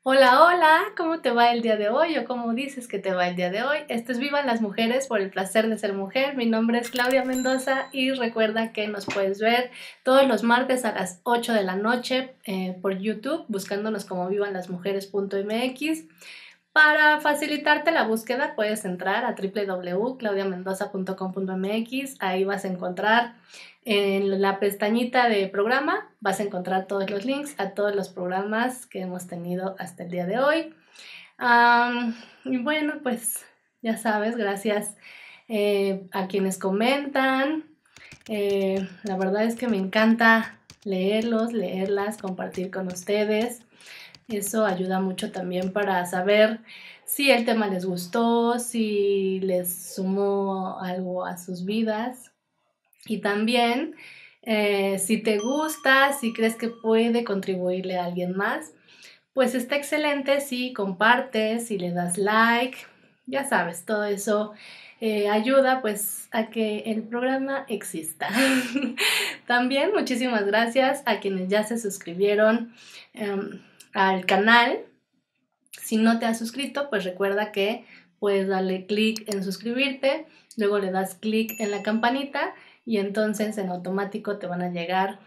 Hola, hola, ¿cómo te va el día de hoy o cómo dices que te va el día de hoy? Esto es Vivan las Mujeres por el placer de ser mujer. Mi nombre es Claudia Mendoza y recuerda que nos puedes ver todos los martes a las 8 de la noche por YouTube buscándonos como vivanlasmujeres.mx. Para facilitarte la búsqueda puedes entrar a www.claudiamendoza.com.mx. Ahí vas a encontrar en la pestañita de programa, vas a encontrar todos los links a todos los programas que hemos tenido hasta el día de hoy. Y bueno, pues ya sabes, gracias a quienes comentan. La verdad es que me encanta leerlos, leerlas, compartir con ustedes. Eso ayuda mucho también para saber si el tema les gustó, si les sumó algo a sus vidas. Y también, si te gusta, si crees que puede contribuirle a alguien más, pues está excelente si compartes, si le das like, ya sabes, todo eso ayuda pues a que el programa exista. También muchísimas gracias a quienes ya se suscribieron al canal. Si no te has suscrito, pues recuerda que puedes darle clic en suscribirte, luego le das clic en la campanita y entonces en automático te van a llegar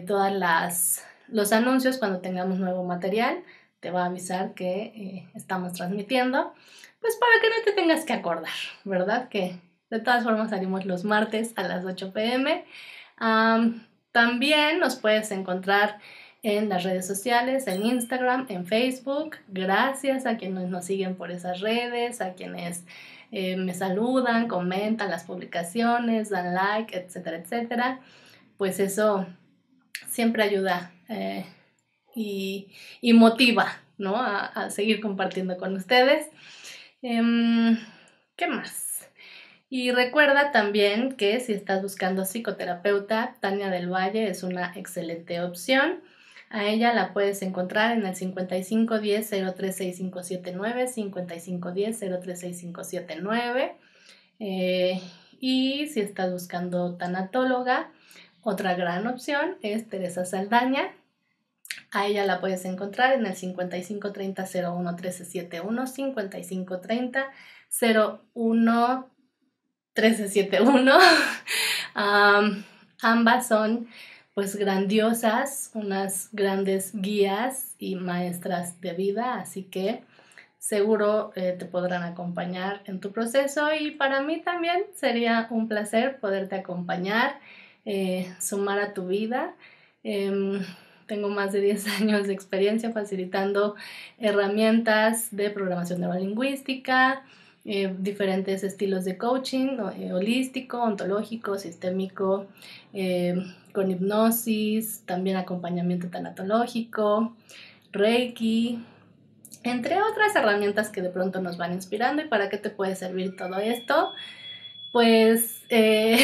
todas los anuncios cuando tengamos nuevo material. Te va a avisar que estamos transmitiendo, pues para que no te tengas que acordar, ¿verdad? Que de todas formas salimos los martes a las 8 p.m. También nos puedes encontrar en las redes sociales, en Instagram, en Facebook. Gracias a quienes nos siguen por esas redes, a quienes me saludan, comentan las publicaciones, dan like, etcétera, etcétera. Pues eso siempre ayuda y motiva, ¿no? A seguir compartiendo con ustedes. ¿Qué más? Y recuerda también que si estás buscando psicoterapeuta, Tania del Valle es una excelente opción. A ella la puedes encontrar en el 5510-036579, 5510-036579. Y si estás buscando tanatóloga, otra gran opción es Teresa Saldaña. A ella la puedes encontrar en el 5530-011371, 5530-011371. Ambas son pues grandiosas, unas grandes guías y maestras de vida, así que seguro te podrán acompañar en tu proceso y para mí también sería un placer poderte acompañar, sumar a tu vida. Tengo más de 10 años de experiencia facilitando herramientas de programación neurolingüística, diferentes estilos de coaching, holístico, ontológico, sistémico, con hipnosis, también acompañamiento tanatológico, Reiki, entre otras herramientas que de pronto nos van inspirando. ¿Y para qué te puede servir todo esto? Pues te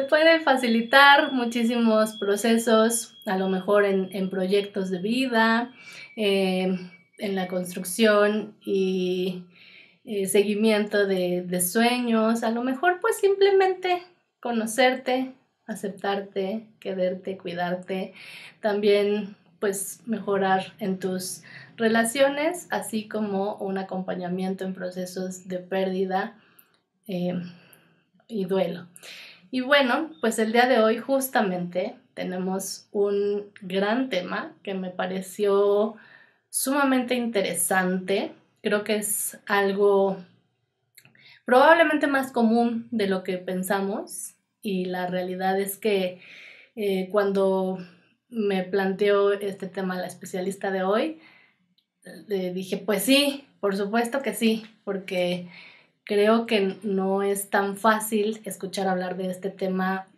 puede facilitar muchísimos procesos, a lo mejor en proyectos de vida, en la construcción y seguimiento de sueños, a lo mejor pues simplemente conocerte, aceptarte, quererte, cuidarte, también pues mejorar en tus relaciones, así como un acompañamiento en procesos de pérdida y duelo. Y bueno, pues el día de hoy justamente tenemos un gran tema que me pareció sumamente interesante. Creo que es algo probablemente más común de lo que pensamos y la realidad es que cuando me planteó este tema la especialista de hoy, le dije, pues sí, por supuesto que sí, porque creo que no es tan fácil escuchar hablar de este tema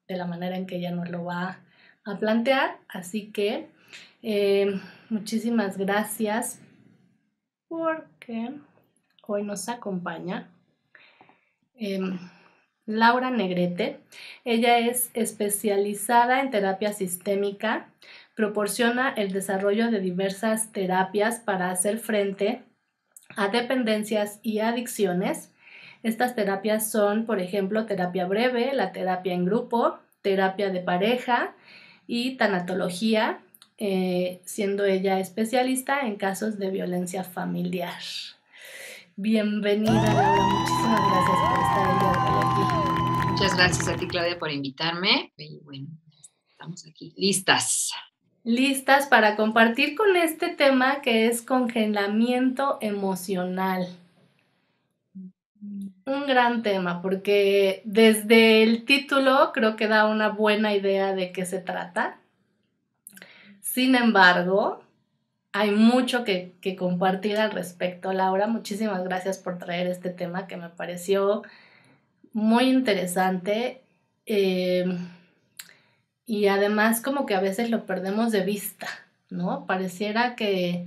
de la manera en que ella nos lo va a plantear, así que muchísimas gracias porque hoy nos acompaña Laura Negrete. Ella es especializada en terapia sistémica, proporciona el desarrollo de diversas terapias para hacer frente a dependencias y adicciones. Estas terapias son, por ejemplo, terapia breve, la terapia en grupo, terapia de pareja y tanatología, siendo ella especialista en casos de violencia familiar. Bienvenida, Laura, muchísimas gracias por estar el día de hoy aquí. Muchas gracias a ti, Claudia, por invitarme. Y bueno, estamos aquí, listas. Listas para compartir con este tema que es congelamiento emocional. Un gran tema porque desde el título creo que da una buena idea de qué se trata. Sin embargo, hay mucho que compartir al respecto. Laura, muchísimas gracias por traer este tema que me pareció muy interesante. Y además como que a veces lo perdemos de vista, ¿no? Pareciera que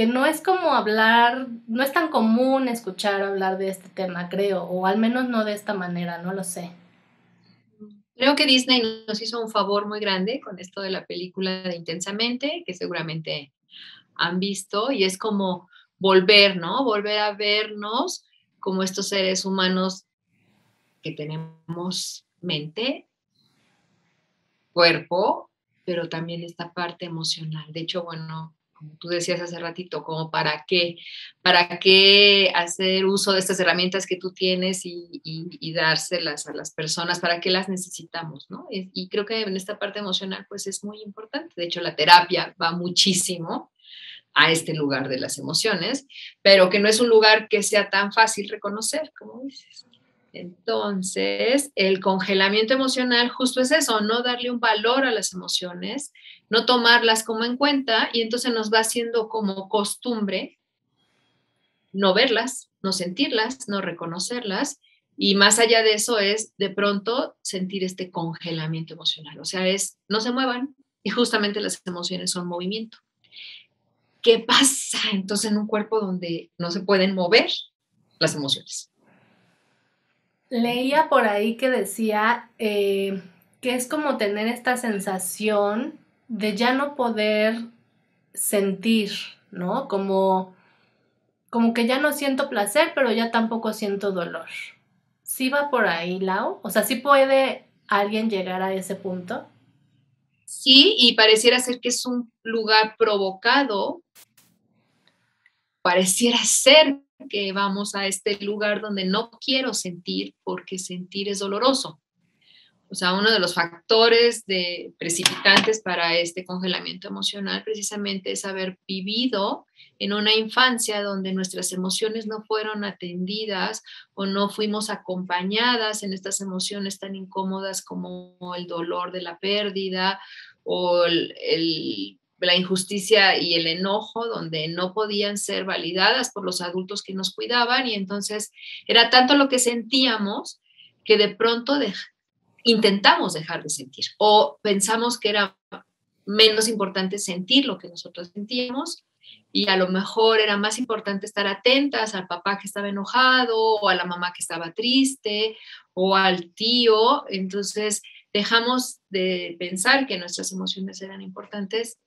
no es como hablar, no es tan común escuchar hablar de este tema, creo, o al menos no de esta manera, no lo sé. Creo que Disney nos hizo un favor muy grande con esto de la película de Intensamente, que seguramente han visto, y es como volver, ¿no? Volver a vernos como estos seres humanos que tenemos mente, cuerpo, pero también esta parte emocional. De hecho, bueno, como tú decías hace ratito, como para qué hacer uso de estas herramientas que tú tienes y dárselas a las personas, para qué las necesitamos, ¿no? Y creo que en esta parte emocional, pues es muy importante. De hecho, la terapia va muchísimo a este lugar de las emociones, pero que no es un lugar que sea tan fácil reconocer, como dices. Entonces, el congelamiento emocional justo es eso, no darle un valor a las emociones, no tomarlas como en cuenta y entonces nos va haciendo como costumbre no verlas, no sentirlas, no reconocerlas y más allá de eso es de pronto sentir este congelamiento emocional, o sea, es no se muevan y justamente las emociones son movimiento. ¿Qué pasa entonces en un cuerpo donde no se pueden mover las emociones? Leía por ahí que decía que es como tener esta sensación de ya no poder sentir, ¿no? Como que ya no siento placer, pero ya tampoco siento dolor. ¿Sí va por ahí, Lau? O sea, ¿sí puede alguien llegar a ese punto? Sí, y pareciera ser que es un lugar provocado, pareciera ser que vamos a este lugar donde no quiero sentir porque sentir es doloroso. O sea, uno de los factores precipitantes para este congelamiento emocional precisamente es haber vivido en una infancia donde nuestras emociones no fueron atendidas o no fuimos acompañadas en estas emociones tan incómodas como el dolor de la pérdida o la injusticia y el enojo, donde no podían ser validadas por los adultos que nos cuidaban y entonces era tanto lo que sentíamos que de pronto intentamos dejar de sentir o pensamos que era menos importante sentir lo que nosotros sentíamos y a lo mejor era más importante estar atentas al papá que estaba enojado o a la mamá que estaba triste o al tío. Entonces dejamos de pensar que nuestras emociones eran importantes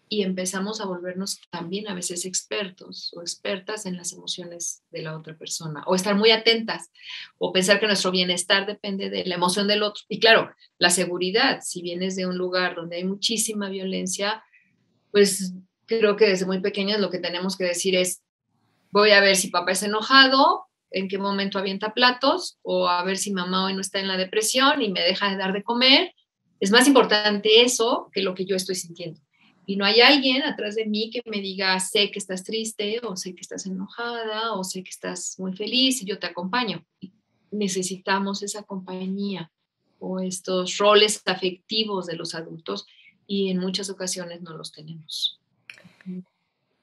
y empezamos a volvernos también a veces expertos o expertas en las emociones de la otra persona, o estar muy atentas, o pensar que nuestro bienestar depende de la emoción del otro. Y claro, la seguridad, si vienes de un lugar donde hay muchísima violencia, pues creo que desde muy pequeñas lo que tenemos que decir es, voy a ver si papá es enojado, en qué momento avienta platos, o a ver si mamá hoy no está en la depresión y me deja de dar de comer. Es más importante eso que lo que yo estoy sintiendo. Y no hay alguien atrás de mí que me diga, sé que estás triste, o sé que estás enojada, o sé que estás muy feliz y yo te acompaño. Y necesitamos esa compañía o estos roles afectivos de los adultos y en muchas ocasiones no los tenemos.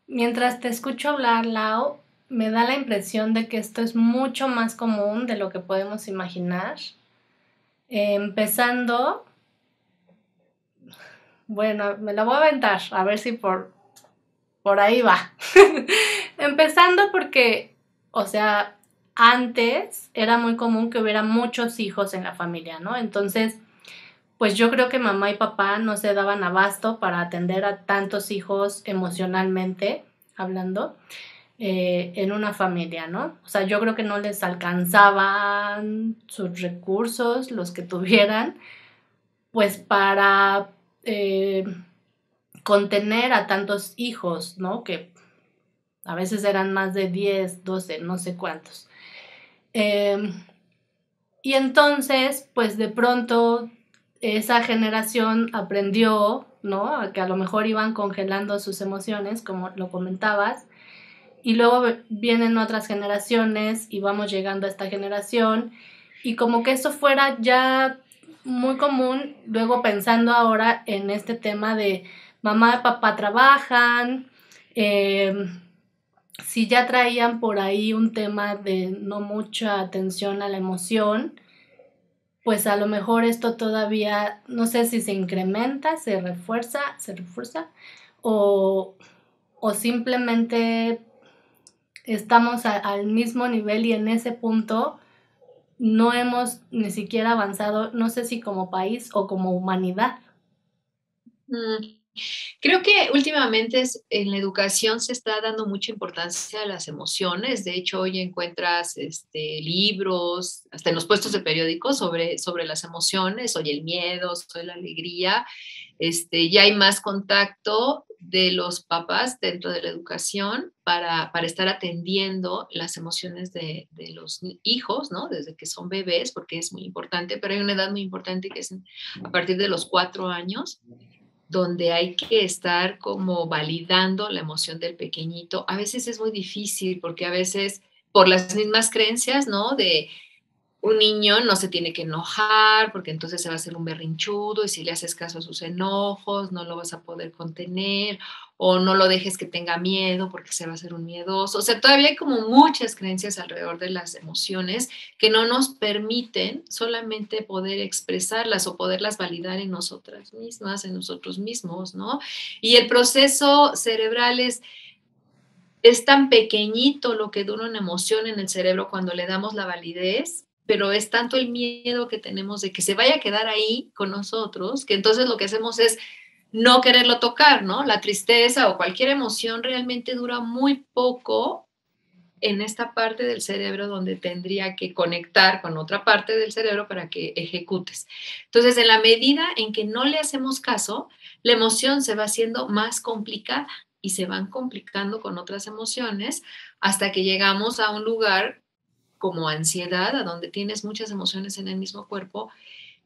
Mientras te escucho hablar, Lau, me da la impresión de que esto es mucho más común de lo que podemos imaginar. Empezando, bueno, me la voy a aventar, a ver si por ahí va. Empezando porque, o sea, antes era muy común que hubiera muchos hijos en la familia, ¿no? Entonces, pues yo creo que mamá y papá no se daban abasto para atender a tantos hijos emocionalmente hablando en una familia, ¿no? O sea, yo creo que no les alcanzaban sus recursos, los que tuvieran, pues para contener a tantos hijos, ¿no? Que a veces eran más de 10, 12, no sé cuántos. Y entonces, pues de pronto esa generación aprendió, ¿no? A que a lo mejor iban congelando sus emociones, como lo comentabas, y luego vienen otras generaciones y vamos llegando a esta generación, y como que eso fuera ya muy común, luego pensando ahora en este tema de mamá y papá trabajan, si ya traían por ahí un tema de no mucha atención a la emoción, pues a lo mejor esto todavía, no sé si se incrementa, se refuerza, o, o simplemente estamos al mismo nivel y en ese punto no hemos ni siquiera avanzado, no sé si como país o como humanidad. Creo que últimamente en la educación se está dando mucha importancia a las emociones. De hecho, hoy encuentras libros, hasta en los puestos de periódicos, sobre las emociones, hoy el miedo, hoy la alegría. Ya hay más contacto de los papás dentro de la educación para estar atendiendo las emociones de los hijos, ¿no? Desde que son bebés, porque es muy importante, pero hay una edad muy importante que es a partir de los 4 años, donde hay que estar como validando la emoción del pequeñito. A veces es muy difícil porque a veces por las mismas creencias, ¿no? De un niño no se tiene que enojar porque entonces se va a hacer un berrinchudo y si le haces caso a sus enojos no lo vas a poder contener o no lo dejes que tenga miedo porque se va a hacer un miedoso. O sea, todavía hay como muchas creencias alrededor de las emociones que no nos permiten solamente poder expresarlas o poderlas validar en nosotras mismas, en nosotros mismos, ¿no? Y el proceso cerebral es tan pequeñito lo que dura una emoción en el cerebro cuando le damos la validez, pero es tanto el miedo que tenemos de que se vaya a quedar ahí con nosotros, que entonces lo que hacemos es no quererlo tocar, ¿no? La tristeza o cualquier emoción realmente dura muy poco en esta parte del cerebro donde tendría que conectar con otra parte del cerebro para que ejecutes. Entonces, en la medida en que no le hacemos caso, la emoción se va haciendo más complicada y se van complicando con otras emociones hasta que llegamos a un lugar como ansiedad, a donde tienes muchas emociones en el mismo cuerpo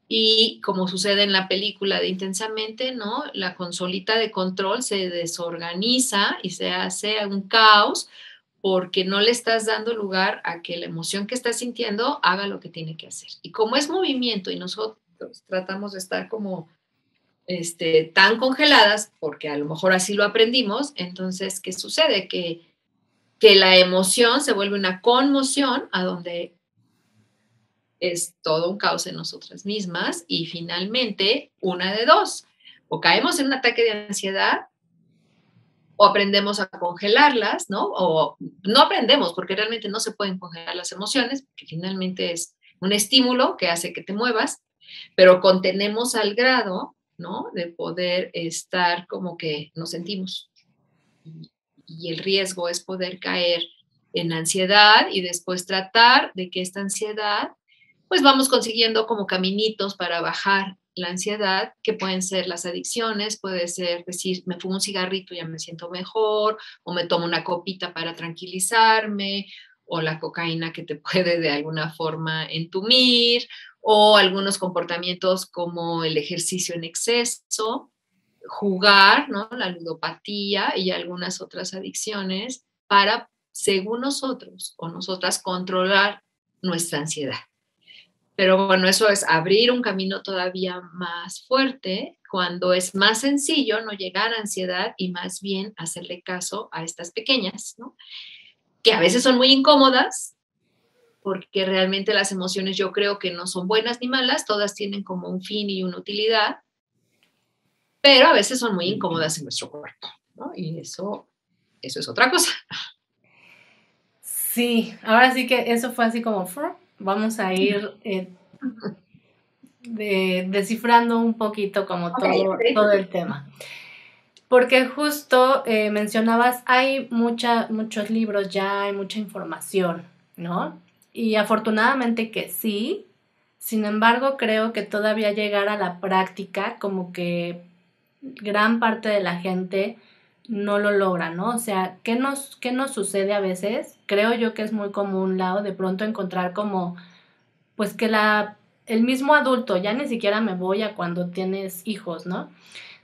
y como sucede en la película de Intensamente, ¿no? La consolita de control se desorganiza y se hace un caos porque no le estás dando lugar a que la emoción que estás sintiendo haga lo que tiene que hacer. Y como es movimiento y nosotros tratamos de estar como tan congeladas, porque a lo mejor así lo aprendimos, entonces, ¿qué sucede? Que la emoción se vuelve una conmoción a donde es todo un caos en nosotras mismas y finalmente una de dos, o caemos en un ataque de ansiedad o aprendemos a congelarlas, ¿no? O no aprendemos porque realmente no se pueden congelar las emociones, que finalmente es un estímulo que hace que te muevas, pero contenemos al grado, ¿no? De poder estar como que nos sentimos. Y el riesgo es poder caer en ansiedad y después tratar de que esta ansiedad, pues vamos consiguiendo como caminitos para bajar la ansiedad, que pueden ser las adicciones, puede ser decir, me fumo un cigarrito y ya me siento mejor, o me tomo una copita para tranquilizarme, o la cocaína que te puede de alguna forma entumir, o algunos comportamientos como el ejercicio en exceso, jugar, ¿no? La ludopatía y algunas otras adicciones para, según nosotros o nosotras, controlar nuestra ansiedad. Pero bueno, eso es abrir un camino todavía más fuerte cuando es más sencillo no llegar a ansiedad y más bien hacerle caso a estas pequeñas, ¿no? Que a veces son muy incómodas porque realmente las emociones yo creo que no son buenas ni malas, todas tienen como un fin y una utilidad, pero a veces son muy incómodas en nuestro cuerpo, ¿no? Y eso es otra cosa. Sí, ahora sí que eso fue así como, vamos a ir descifrando un poquito como todo el tema. Porque justo mencionabas, hay muchos libros ya, hay mucha información, ¿no? Y afortunadamente que sí, sin embargo creo que todavía llegar a la práctica como que gran parte de la gente no lo logra, ¿no? O sea, qué nos sucede a veces? Creo yo que es muy común, Lau, de pronto encontrar como, pues que el mismo adulto, ya ni siquiera me voy a cuando tienes hijos, ¿no?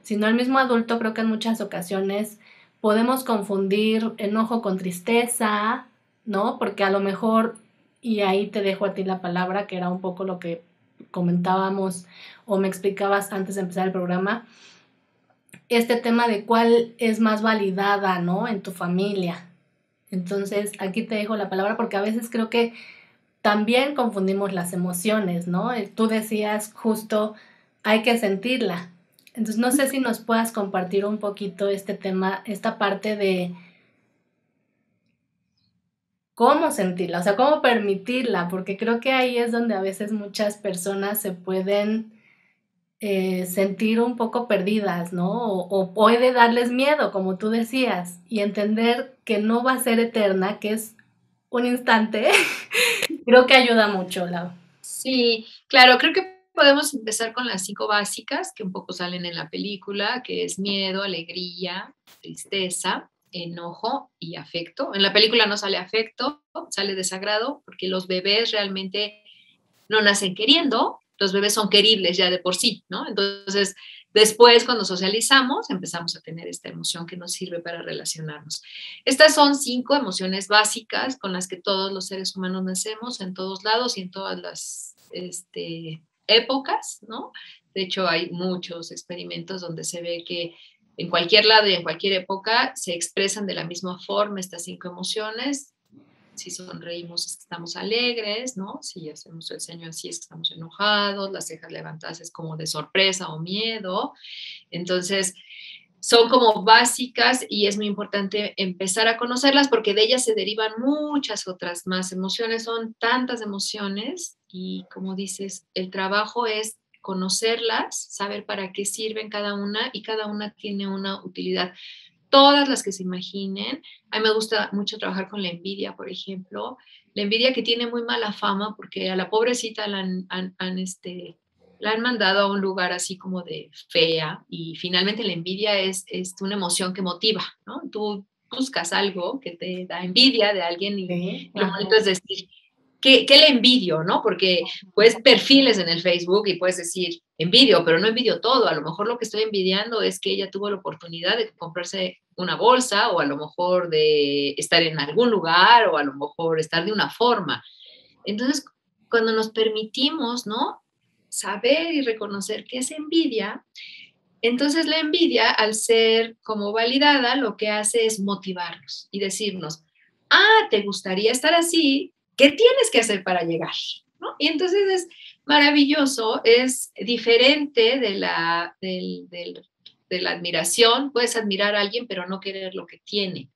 Sino el mismo adulto, creo que en muchas ocasiones podemos confundir enojo con tristeza, ¿no? Porque a lo mejor, y ahí te dejo a ti la palabra, que era un poco lo que comentábamos o me explicabas antes de empezar el programa, este tema de cuál es más validada, ¿no? En tu familia. Entonces, aquí te dejo la palabra porque a veces creo que también confundimos las emociones, ¿no? Tú decías justo, hay que sentirla. Entonces, no sé si nos puedas compartir un poquito este tema, esta parte de cómo sentirla, o sea, cómo permitirla, porque creo que ahí es donde a veces muchas personas se pueden sentir un poco perdidas, ¿no? O puede darles miedo, como tú decías, y entender que no va a ser eterna, que es un instante, creo que ayuda mucho, Lau. Sí, claro, creo que podemos empezar con las 5 básicas que un poco salen en la película, que es miedo, alegría, tristeza, enojo y afecto. En la película no sale afecto, sale desagrado, porque los bebés realmente no nacen queriendo, los bebés son queribles ya de por sí, ¿no? Entonces, después cuando socializamos, empezamos a tener esta emoción que nos sirve para relacionarnos. Estas son 5 emociones básicas con las que todos los seres humanos nacemos en todos lados y en todas las épocas, ¿no? De hecho, hay muchos experimentos donde se ve que en cualquier lado y en cualquier época se expresan de la misma forma estas 5 emociones. Si sonreímos es que estamos alegres, ¿no? Si hacemos el ceño así es que estamos enojados, las cejas levantadas es como de sorpresa o miedo. Entonces, son como básicas y es muy importante empezar a conocerlas porque de ellas se derivan muchas otras más emociones, son tantas emociones y como dices, el trabajo es conocerlas, saber para qué sirven cada una y cada una tiene una utilidad todas las que se imaginen. A mí me gusta mucho trabajar con la envidia, por ejemplo. La envidia que tiene muy mala fama porque a la pobrecita la han mandado a un lugar así como de fea y finalmente la envidia es una emoción que motiva, ¿no? Tú buscas algo que te da envidia de alguien y Sí, lo bonito es decir, ¿qué le envidio, no? Porque pues perfiles en el Facebook y puedes decir, envidio, pero no envidio todo. A lo mejor lo que estoy envidiando es que ella tuvo la oportunidad de comprarse una bolsa o a lo mejor de estar en algún lugar o a lo mejor estar de una forma. Entonces, cuando nos permitimos, ¿no? Saber y reconocer qué es envidia, entonces la envidia, al ser como validada, lo que hace es motivarnos y decirnos, ah, ¿te gustaría estar así? ¿Qué tienes que hacer para llegar? ¿No? Y entonces es maravilloso, es diferente de la admiración. Puedes admirar a alguien, pero no querer lo que tiene.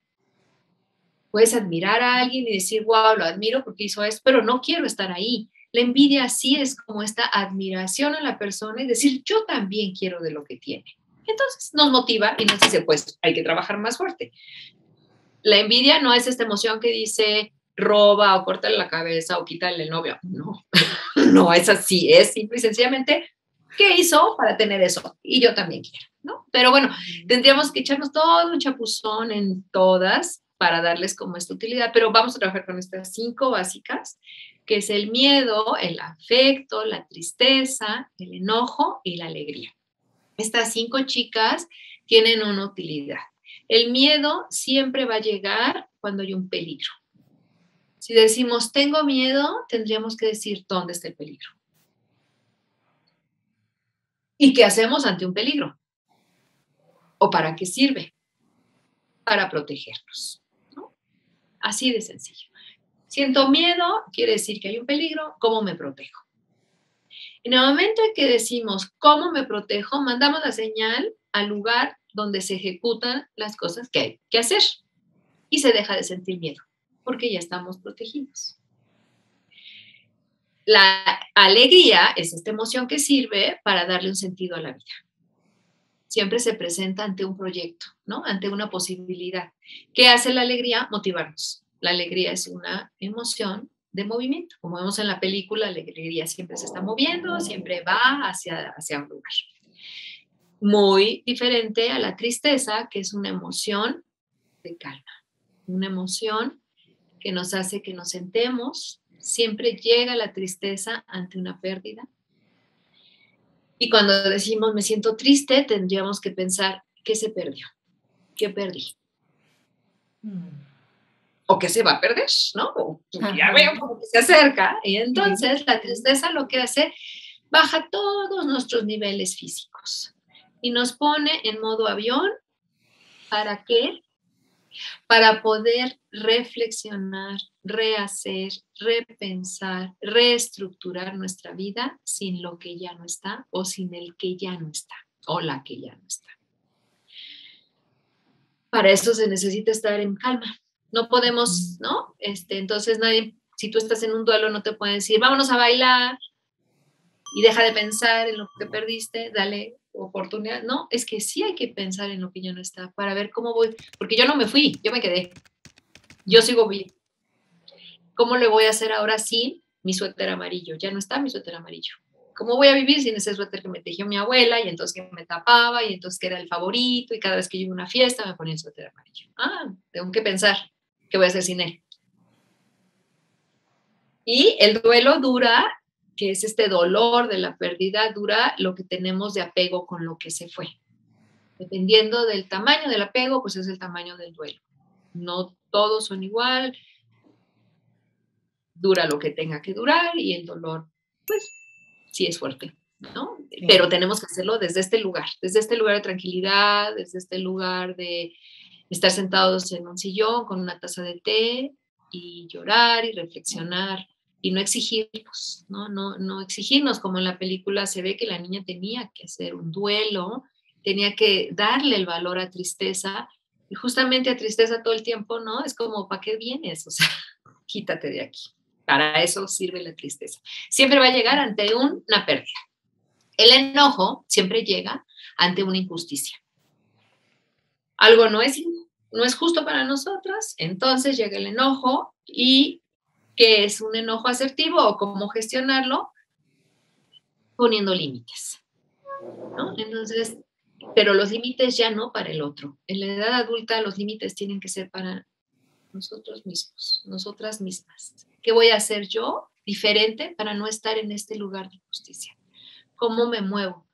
Puedes admirar a alguien y decir, wow, lo admiro porque hizo esto, pero no quiero estar ahí. La envidia sí es como esta admiración a la persona y decir, yo también quiero de lo que tiene. Entonces nos motiva y nos dice, pues hay que trabajar más fuerte. La envidia no es esta emoción que dice, roba o córtale la cabeza o quítale el novio. No, no es así, es simple y sencillamente, ¿qué hizo para tener eso? Y yo también quiero, ¿no? Pero bueno, tendríamos que echarnos todo un chapuzón en todas para darles como esta utilidad, pero vamos a trabajar con estas 5 básicas, que es el miedo, el afecto, la tristeza, el enojo y la alegría. Estas 5 chicas tienen una utilidad. El miedo siempre va a llegar cuando hay un peligro. Si decimos tengo miedo, tendríamos que decir dónde está el peligro. ¿Y qué hacemos ante un peligro? ¿O para qué sirve? Para protegernos, ¿no? Así de sencillo. Siento miedo, quiere decir que hay un peligro, ¿cómo me protejo? En el momento en que decimos cómo me protejo, mandamos la señal al lugar donde se ejecutan las cosas que hay que hacer y se deja de sentir miedo, porque ya estamos protegidos. La alegría es esta emoción que sirve para darle un sentido a la vida. Siempre se presenta ante un proyecto, ¿no? Ante una posibilidad. ¿Qué hace la alegría? Motivarnos. La alegría es una emoción de movimiento. Como vemos en la película, la alegría siempre se está moviendo, siempre va hacia un lugar. Muy diferente a la tristeza, que es una emoción de calma, una emoción que nos hace que nos sentemos. Siempre llega la tristeza ante una pérdida. Y cuando decimos me siento triste, tendríamos que pensar, ¿qué se perdió? ¿Qué perdí? O qué se va a perder, ¿no? O ya veo como que se acerca. Y entonces la tristeza lo que hace, baja todos nuestros niveles físicos y nos pone en modo avión. ¿Para qué? Para poder reflexionar, rehacer, repensar, reestructurar nuestra vida sin lo que ya no está o sin el que ya no está o la que ya no está. Para eso se necesita estar en calma. No podemos, ¿no? Entonces nadie, si tú estás en un duelo, no te pueden decir, vámonos a bailar y deja de pensar en lo que perdiste, dale oportunidad. No, es que sí hay que pensar en lo que ya no está para ver cómo voy, porque yo no me fui, yo me quedé. Yo sigo bien. ¿Cómo le voy a hacer ahora sin mi suéter amarillo? Ya no está mi suéter amarillo. ¿Cómo voy a vivir sin ese suéter que me tejió mi abuela y entonces que me tapaba y entonces que era el favorito y cada vez que yo iba a una fiesta me ponía el suéter amarillo? Tengo que pensar qué voy a hacer sin él. Y el duelo dura, que es este dolor de la pérdida, dura lo que tenemos de apego con lo que se fue. Dependiendo del tamaño del apego, pues es el tamaño del duelo. No todos son igual, dura lo que tenga que durar y el dolor, pues sí es fuerte, ¿no? Sí. Pero tenemos que hacerlo desde este lugar de tranquilidad, desde este lugar de estar sentados en un sillón con una taza de té y llorar y reflexionar y no exigirnos, no exigirnos, como en la película se ve que la niña tenía que hacer un duelo, tenía que darle el valor a tristeza y justamente a tristeza todo el tiempo, ¿no? Es como, ¿para qué vienes? O sea, quítate de aquí. Para eso sirve la tristeza. Siempre va a llegar ante una pérdida. El enojo siempre llega ante una injusticia. Algo no es justo para nosotras, entonces llega el enojo y ¿qué es un enojo asertivo o cómo gestionarlo? Poniendo límites, ¿no? Entonces, pero los límites ya no para el otro. En la edad adulta los límites tienen que ser para nosotros mismos, nosotras mismas. ¿Qué voy a hacer yo diferente para no estar en este lugar de injusticia? ¿Cómo me muevo?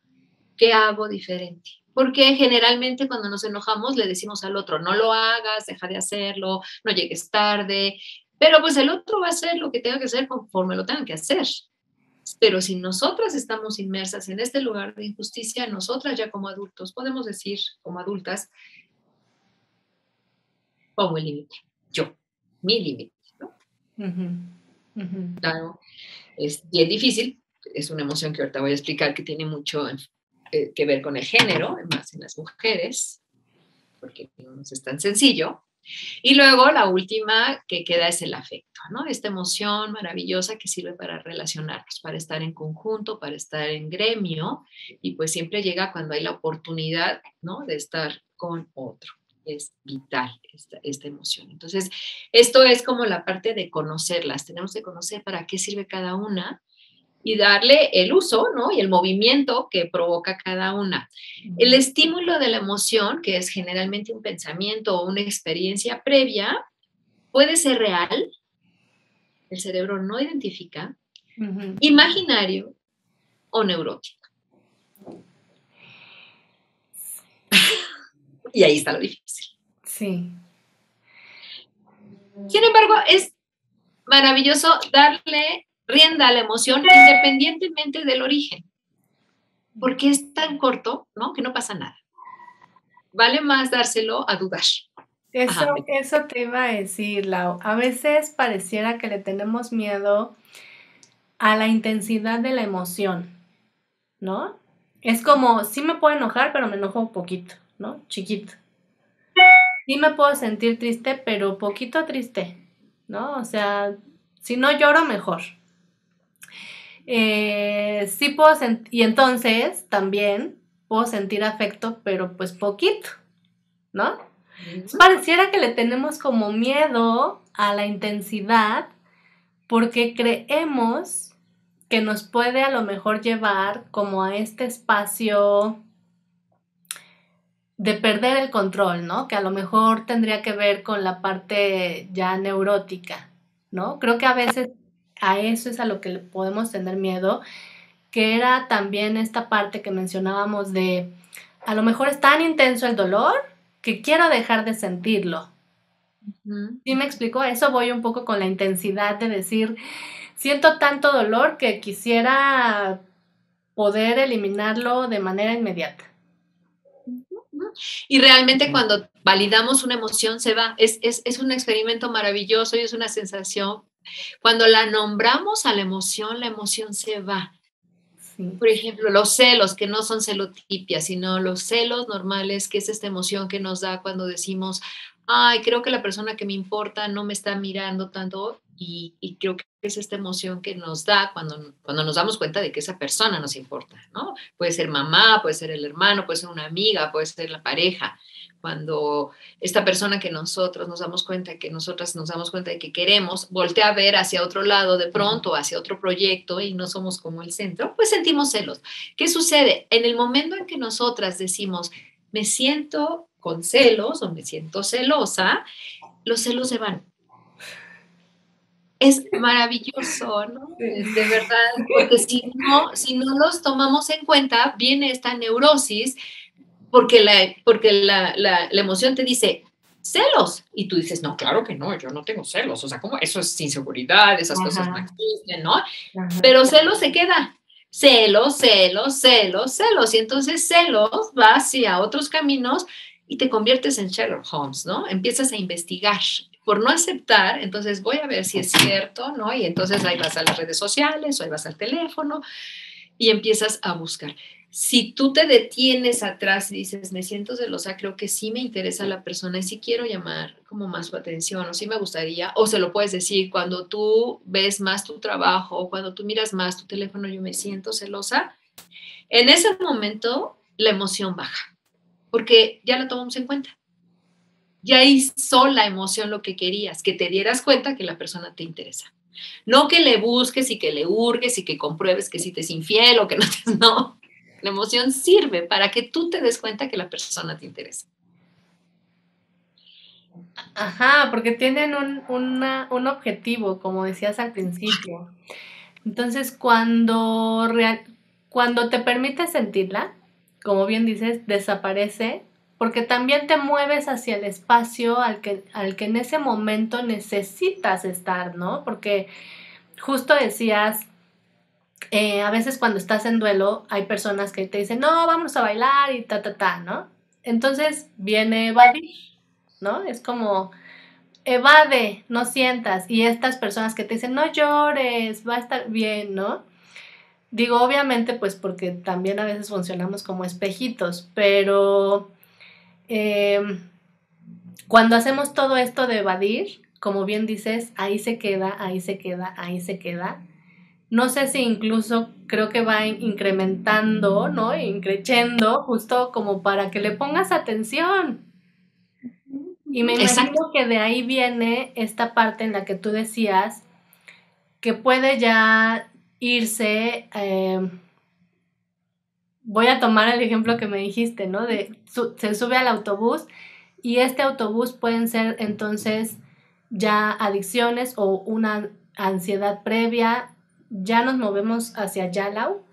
¿Qué hago diferente? Porque generalmente cuando nos enojamos le decimos al otro, no lo hagas, deja de hacerlo, no llegues tarde, pero pues el otro va a hacer lo que tenga que hacer conforme lo tenga que hacer. Pero si nosotras estamos inmersas en este lugar de injusticia, nosotras ya como adultos, podemos decir como adultas, pongo el límite, yo, mi límite, ¿no? Claro, es bien difícil, es una emoción que ahorita voy a explicar que tiene mucho que ver con el género, más en las mujeres, porque no es tan sencillo. Y luego la última que queda es el afecto, ¿no? Esta emoción maravillosa que sirve para relacionarnos, para estar en conjunto, para estar en gremio, y pues siempre llega cuando hay la oportunidad, ¿no? De estar con otro. Es vital esta emoción. Entonces, esto es como la parte de conocerlas. Tenemos que conocer para qué sirve cada una y darle el uso, ¿no? Y el movimiento que provoca cada una. El estímulo de la emoción, que es generalmente un pensamiento o una experiencia previa, puede ser real, el cerebro no identifica, imaginario o neurótico. Y ahí está lo difícil. Sí. Sin embargo, es maravilloso darle rienda a la emoción independientemente del origen, porque es tan corto, ¿no? Que no pasa nada. Vale más dárselo a dudar. Eso te iba a decir, Lau. A veces pareciera que le tenemos miedo a la intensidad de la emoción, ¿no? Es como, sí me puedo enojar, pero me enojo un poquito, ¿no? Chiquito. Sí me puedo sentir triste, pero poquito triste, ¿no? O sea, si no lloro, mejor. Sí puedo sentir, y entonces también puedo sentir afecto, pero pues poquito, ¿no? Pareciera que le tenemos como miedo a la intensidad porque creemos que nos puede a lo mejor llevar como a este espacio de perder el control, ¿no? Que a lo mejor tendría que ver con la parte ya neurótica, ¿no? Creo que a veces a eso es a lo que le podemos tener miedo, que era también esta parte que mencionábamos de, a lo mejor es tan intenso el dolor que quiero dejar de sentirlo. ¿Sí me explico? A eso voy un poco con la intensidad de decir, siento tanto dolor que quisiera poder eliminarlo de manera inmediata. Y realmente cuando validamos una emoción se va. Es un experimento maravilloso y es una sensación. Cuando la nombramos a la emoción se va. Sí. Por ejemplo, los celos, que no son celotipia, sino los celos normales, que es esta emoción que nos da cuando decimos, ay, creo que la persona que me importa no me está mirando tanto, y creo que es esta emoción que nos da cuando nos damos cuenta de que esa persona nos importa, ¿no? Puede ser mamá, puede ser el hermano, puede ser una amiga, puede ser la pareja. Cuando esta persona que nosotros nos damos cuenta, que nosotras nos damos cuenta de que queremos, voltea a ver hacia otro lado de pronto, hacia otro proyecto y no somos como el centro, pues sentimos celos. ¿Qué sucede? En el momento en que nosotras decimos, me siento con celos o me siento celosa, los celos se van. Es maravilloso, ¿no? Es de verdad, porque si no los tomamos en cuenta, viene esta neurosis porque la emoción te dice celos y tú dices, no, claro que no, yo no tengo celos, o sea, ¿cómo? Eso es inseguridad, esas cosas no existen, ¿no? Pero celos se queda, celos, celos, celos, celos, y entonces celos va hacia otros caminos y te conviertes en Sherlock Holmes, ¿no? Empiezas a investigar. Por no aceptar, entonces voy a ver si es cierto, ¿no? Y entonces ahí vas a las redes sociales o ahí vas al teléfono y empiezas a buscar. Si tú te detienes atrás y dices, me siento celosa, creo que sí me interesa la persona y sí quiero llamar como más su atención o sí me gustaría, o se lo puedes decir cuando tú ves más tu trabajo o cuando tú miras más tu teléfono, yo me siento celosa, en ese momento la emoción baja, porque ya la tomamos en cuenta. Ya hizo la emoción lo que querías, que te dieras cuenta que la persona te interesa. No que le busques y que le hurgues y que compruebes que si te es infiel o que no te... No, la emoción sirve para que tú te des cuenta que la persona te interesa. Ajá, porque tienen un objetivo, como decías al principio. Entonces, cuando te permites sentirla, como bien dices, desaparece, porque también te mueves hacia el espacio al que en ese momento necesitas estar, ¿no? Porque justo decías, a veces cuando estás en duelo, hay personas que te dicen, no, vamos a bailar y ¿no? Entonces viene evadir, ¿no? Es como, evade, no sientas. Y estas personas que te dicen, no llores, va a estar bien, ¿no? Digo, obviamente, pues porque también a veces funcionamos como espejitos, pero cuando hacemos todo esto de evadir, como bien dices, ahí se queda, ahí se queda, ahí se queda. No sé si incluso creo que va incrementando, ¿no? Increciendo, justo como para que le pongas atención. Y me imagino que de ahí viene esta parte en la que tú decías que puede ya irse, voy a tomar el ejemplo que me dijiste, ¿no? Se sube al autobús y este autobús pueden ser entonces ya adicciones o una ansiedad previa, ya nos movemos hacia allá, Lau.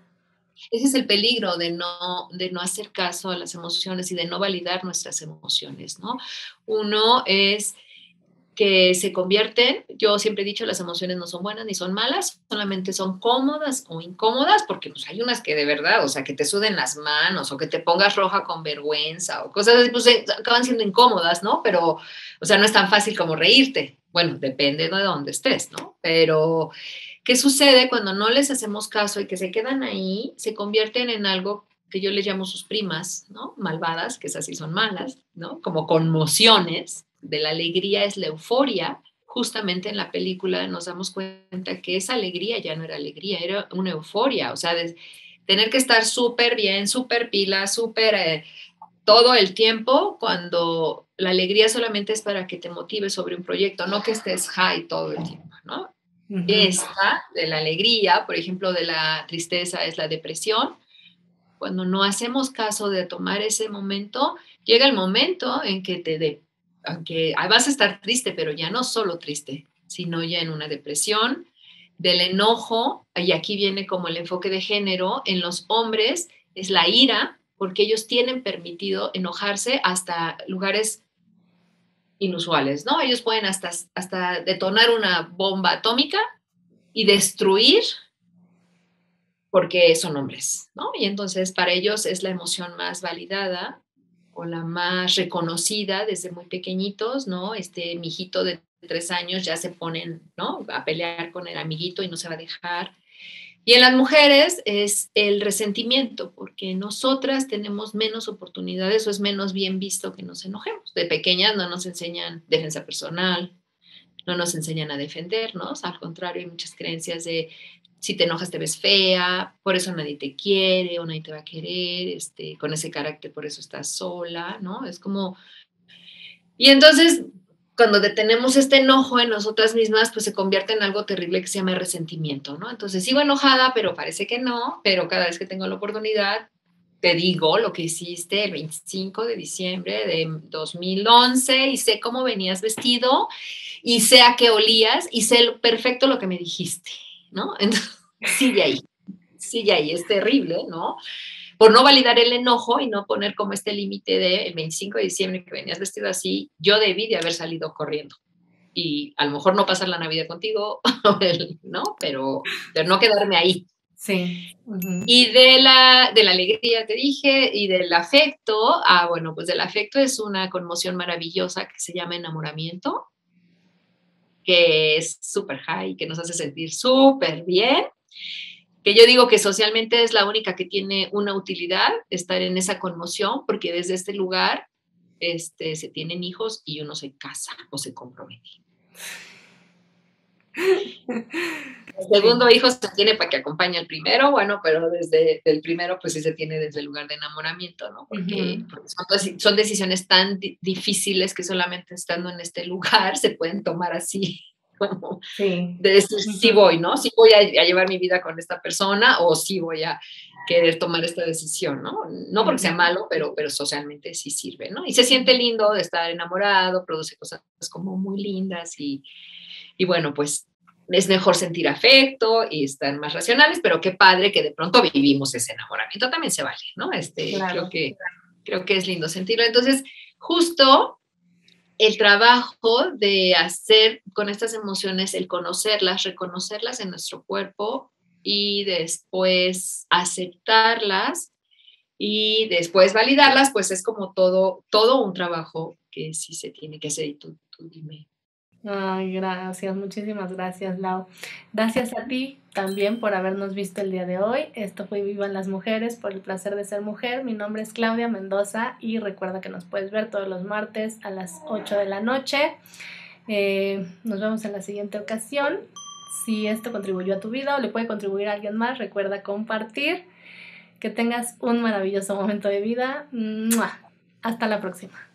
Ese es el peligro de no hacer caso a las emociones y de no validar nuestras emociones, ¿no? Uno es que se convierten, yo siempre he dicho, las emociones no son buenas ni son malas, solamente son cómodas o incómodas, porque pues hay unas que de verdad, o sea, que te suden las manos o que te pongas roja con vergüenza o cosas así, pues acaban siendo incómodas, ¿no? Pero, o sea, no es tan fácil como reírte. Bueno, depende de dónde estés, ¿no? Pero, ¿qué sucede cuando no les hacemos caso y que se quedan ahí? Se convierten en algo que yo les llamo sus primas, ¿no? Malvadas, que esas sí son malas, ¿no? Como conmociones, de la alegría es la euforia. Justamente en la película nos damos cuenta que esa alegría ya no era alegría, era una euforia, o sea, de tener que estar súper bien, súper pila, súper todo el tiempo, cuando la alegría solamente es para que te motives sobre un proyecto, no que estés high todo el tiempo, ¿no? Esta de la alegría, por ejemplo, de la tristeza es la depresión. Cuando no hacemos caso de tomar ese momento, llega el momento en que aunque vas a estar triste, pero ya no solo triste, sino ya en una depresión, del enojo, y aquí viene como el enfoque de género, en los hombres es la ira, porque ellos tienen permitido enojarse hasta lugares inusuales, ¿no? Ellos pueden hasta detonar una bomba atómica y destruir porque son hombres, ¿no? Y entonces para ellos es la emoción más validada o la más reconocida desde muy pequeñitos, ¿no? Mijito de 3 años ya se ponen, ¿no? A pelear con el amiguito y no se va a dejar. Y en las mujeres es el resentimiento, porque nosotras tenemos menos oportunidades o es menos bien visto que nos enojemos. De pequeñas no nos enseñan defensa personal, no nos enseñan a defendernos, al contrario, hay muchas creencias de si te enojas te ves fea, por eso nadie te quiere o nadie te va a querer, con ese carácter por eso estás sola, ¿no? Es como... Y entonces, cuando detenemos este enojo en nosotras mismas, pues se convierte en algo terrible que se llama resentimiento, ¿no? Entonces sigo enojada, pero parece que no, pero cada vez que tengo la oportunidad, te digo lo que hiciste el 25 de diciembre de 2011 y sé cómo venías vestido y sé a qué olías y sé perfecto lo que me dijiste, ¿no? Entonces, sigue ahí, es terrible, ¿no? Por no validar el enojo y no poner como este límite de el 25 de diciembre que venías vestido así, yo debí de haber salido corriendo. Y a lo mejor no pasar la Navidad contigo, ¿no? Pero no quedarme ahí. Sí. Uh-huh. Y de la alegría, te dije, y del afecto, bueno, pues del afecto es una conmoción maravillosa que se llama enamoramiento, que es súper high, que nos hace sentir súper bien, que yo digo que socialmente es la única que tiene una utilidad, estar en esa conmoción, porque desde este lugar se tienen hijos y uno se casa o se compromete. El segundo hijo se tiene para que acompañe al primero, bueno, pero desde el primero pues sí se tiene desde el lugar de enamoramiento, ¿no? Porque son decisiones tan difíciles que solamente estando en este lugar se pueden tomar así, como de decir, sí voy, ¿no? Sí voy a llevar mi vida con esta persona o sí voy a querer tomar esta decisión, ¿no? No porque sea malo, pero socialmente sí sirve, ¿no? Y se siente lindo de estar enamorado, produce cosas como muy lindas y bueno, pues es mejor sentir afecto y estar más racionales, pero qué padre que de pronto vivimos ese enamoramiento, también se vale, ¿no? Claro. Creo que es lindo sentirlo. Entonces, justo el trabajo de hacer con estas emociones, el conocerlas, reconocerlas en nuestro cuerpo y después aceptarlas y después validarlas, pues es como todo un trabajo que sí se tiene que hacer y tú dime. Ay, gracias, muchísimas gracias, Lau. Gracias a ti también por habernos visto el día de hoy. Esto fue Vivan las Mujeres por el placer de ser mujer. Mi nombre es Claudia Mendoza y recuerda que nos puedes ver todos los martes a las 8 de la noche. Nos vemos en la siguiente ocasión. Si esto contribuyó a tu vida o le puede contribuir a alguien más, recuerda compartir. Que tengas un maravilloso momento de vida. ¡Mua! Hasta la próxima.